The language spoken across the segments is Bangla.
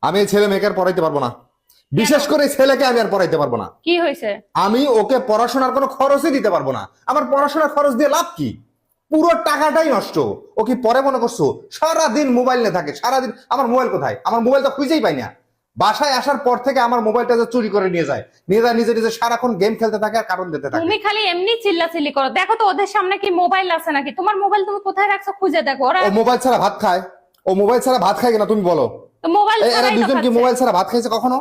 আমি এই ছেলে মেয়েকে আর পড়াইতে পারবো না, বিশেষ করে এই ছেলেকে আমি আর পড়াইতে পারবো না। কি হয়েছে? আমি ওকে পড়াশোনার কোনো খরচই দিতে পারবো না। আমার পড়াশোনার খরচ দিয়ে লাভ কি? পুরো টাকাটাই নষ্ট। ও কি পরে মনে করছো সারাদিন মোবাইল নিয়ে থাকে? সারাদিন আমার মোবাইল কোথায়? আমার মোবাইল তো খুঁজেই পাই না। বাসায় আসার পর থেকে আমার মোবাইলটা যে চুরি করে নিয়ে যায় নিজে নিজে সারাক্ষণ গেম খেলতে থাকে আর কারণ দিতে থাকে। তুমি খালি এমনি চিল্লাচিল্লি করো। দেখো তো ওদের সামনে কি মোবাইল আছে নাকি? তোমার মোবাইল তুমি কোথায় রাখছো খুঁজে দেখো। ওরা ও মোবাইল ছাড়া ভাত খায়? ও মোবাইল ছাড়া ভাত খায় কিনা তুমি বলো? তো মোবাইল এরা ছাড়াই তো দুজন কি খাচ্ছে। মোবাইল ছাড়া ভাত খাইছে কখনো?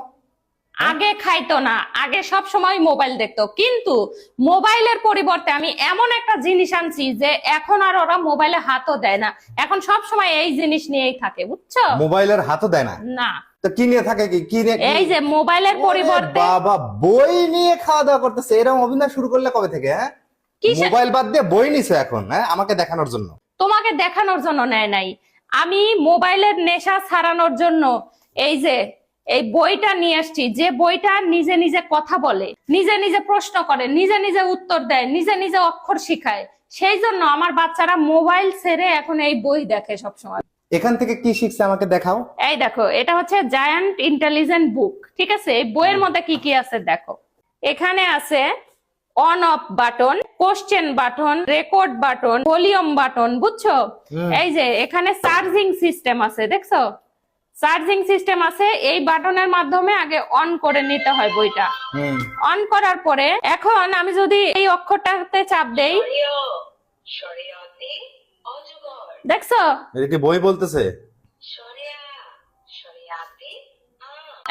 আগে খাইতো না, আগে সব সময় মোবাইল দেখতো, কিন্তু মোবাইলের পরিবর্তে আমি এমন একটা জিনিস আনছি যে এখন আর ওরা মোবাইলে হাতও দেয় না। এখন সব সময় এই জিনিস নিয়েই থাকে, বুঝছো? মোবাইলের হাতও দেয় না? না, তো কি নিয়ে থাকে? কি নিয়ে? এই যে মোবাইলের পরিবর্তে বাবা বই নিয়ে খাওয়া দাওয়া করতেছে। এরকম অভিনয় শুরু করলে কবে থেকে? হ্যাঁ, কিসে? মোবাইল বাদ দিয়ে বই নিছে এখন, হ্যাঁ, আমাকে দেখানোর জন্য। তোমাকে দেখানোর জন্য নেয় নাই, আমি মোবাইলের নেশা ছাড়ানোর জন্য এই যে এই বইটা নিয়ে আসছি, যে বইটা নিজে নিজে কথা বলে, নিজে নিজে প্রশ্ন করে, নিজে নিজে উত্তর দেয়, নিজে নিজে অক্ষর শিখায়। সেই জন্য আমার বাচ্চারা মোবাইল ছেড়ে এখন এই বই দেখে সবসময়। এখান থেকে কি শিখছে আমাকে দেখাও। এই দেখো, এটা হচ্ছে জায়ান্ট ইন্টেলিজেন্ট বুক, ঠিক আছে? এই বইয়ের মধ্যে কি কি আছে দেখো। এখানে আছে on of button, question button, record button, volume button, বুঝছো? এই যে এখানে চার্জিং সিস্টেম আছে, দেখছো? চার্জিং সিস্টেম আছে। এই বাটনের মাধ্যমে আগে অন করে নিতে হয় বইটা। অন করার পরে এখন আমি যদি এই অক্ষরটাতে চাপ দেই, দেখছো? এটা কি বই বলতেছে?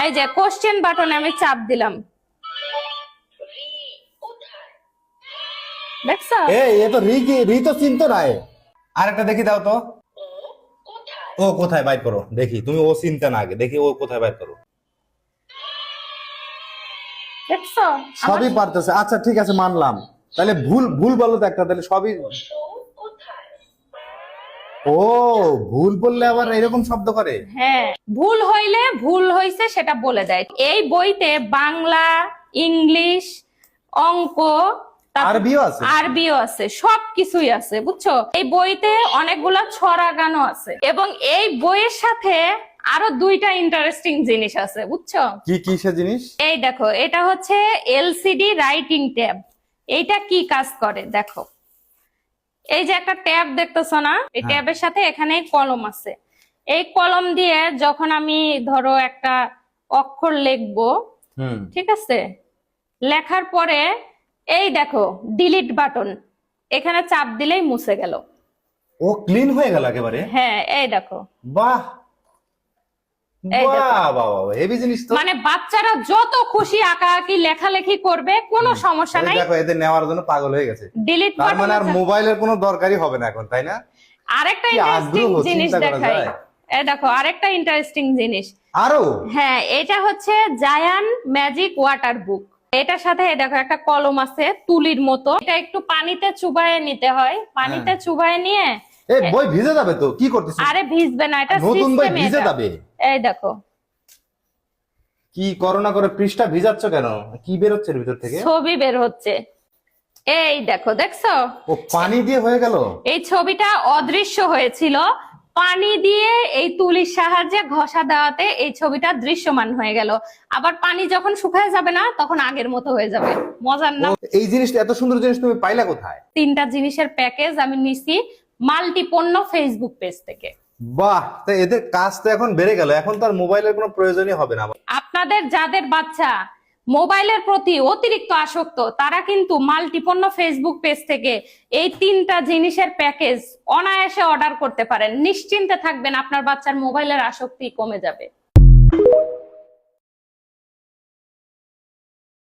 এই যে কোশ্চেন বাটনে আমি চাপ দিলাম, দেখছো? এ তো রি তো চিনতো না। আরেকটা দেখি দাও তো। ও কোথায় বাইর করো দেখি। তুমি ও চিনতে না, আগে দেখি ও কোথায় বাইর করো। দেখছো? সবই পারতেছে। আচ্ছা ঠিক আছে, মানলাম। তাহলে ভুল ভুল বলো তো একটা, তাহলে সবই। ও ভুল বললে আবার এরকম শব্দ করে? হ্যাঁ, ভুল হইলে ভুল হইছে সেটা বলে দেয়। এই বইতে বাংলা, ইংলিশ, অঙ্ক, আরবিও আছে, সবকিছুই আছে, বুঝছো? এই বইতে অনেকগুলা ছড়া গানও আছে, এবং এই বইয়ের সাথে আরো দুইটা ইন্টারেস্টিং জিনিস আছে, বুঝছো? কি কি সে জিনিস? এই দেখো, এটা হচ্ছে এলসিডি রাইটিং ট্যাব। এইটা কি কাজ করে দেখো। এই যে একটা ট্যাব দেখতেছো না, এই ট্যাবের সাথে এখানে কলম আছে। এই কলম দিয়ে যখন আমি ধরো একটা অক্ষর লিখবো, ঠিক আছে, লেখার পরে এই দেখো ডিলিট বাটন, এখানে চাপ দিলেই মুছে গেল। ও ক্লিন হয়ে গেল একেবারে? হ্যাঁ, এই দেখো। বাহ এই দেখো। বাহ বাহ বাহ, হেভি জিনিস তো। মানে বাচ্চারা যত খুশি আঁকাআঁকি লেখালেখি করবে, কোনো সমস্যা ওই নাই। দেখো, এদের নেওয়ার জন্য পাগল হয়ে গেছে। ডিলিট তার মানে আর বাটন। মোবাইলের কোনো দরকারই হবে না এখন, তাই না? আরেকটা কি ইন্টারেস্টিং আগ্রহ, জিনিস চিন্তা করা দেখাই। যায়। এই দেখো আরেকটা ইন্টারেস্টিং জিনিস। আরো? হ্যাঁ, এটা হচ্ছে জায়ান ম্যাজিক ওয়াটার বুক। এটার সাথে এই দেখো একটা কলম আছে তুলির মতো। এটা একটু পানিতে চুবায়ে নিতে হয়, পানিতে চুবায়ে নিয়ে। এই বই ভিজে যাবে তো, কি করতেছ? আরে ভিজবে না, এটা নতুন বই সিস্টেম। ভিজে যাবে? এই দেখো কি করোনা করে পৃষ্ঠা ভিজাচ্ছ কেন? কি বের হচ্ছে এর ভিতর থেকে? ছবি বের হচ্ছে। এই দেখো, দেখছো? ও পানি দিয়ে হয়ে গেল। এই ছবিটা অদৃশ্য হয়েছিল, পানি দিয়ে এই তুলির সাহায্যে ঘষা দেওয়াতে এই ছবিটা দৃশ্যমান হয়ে গেল। আবার পানি যখন শুকায় যাবে না, তখন আগের মতো হয়ে যাবে। মজার না? এই জিনিসটা, এত সুন্দর জিনিস তুমি পাইলা কোথায়? তিনটা জিনিসের প্যাকেজ আমি নিছি মাল্টিপণ্য ফেসবুক পেজ থেকে। বাহ, তো এদের কাজ তো এখন বেড়ে গেল। এখন তো আর মোবাইলের কোনো প্রয়োজনই হবে না। আপনাদের যাদের বাচ্চা মোবাইলের প্রতি অতিরিক্ত আসক্ত, তারা কিন্তু মাল্টিপণ্য ফেসবুক পেজ থেকে এই তিনটা জিনিসের প্যাকেজ অনায়াসে অর্ডার করতে পারেন। নিশ্চিন্তে থাকবেন, আপনার বাচ্চার মোবাইলের আসক্তি কমে যাবে।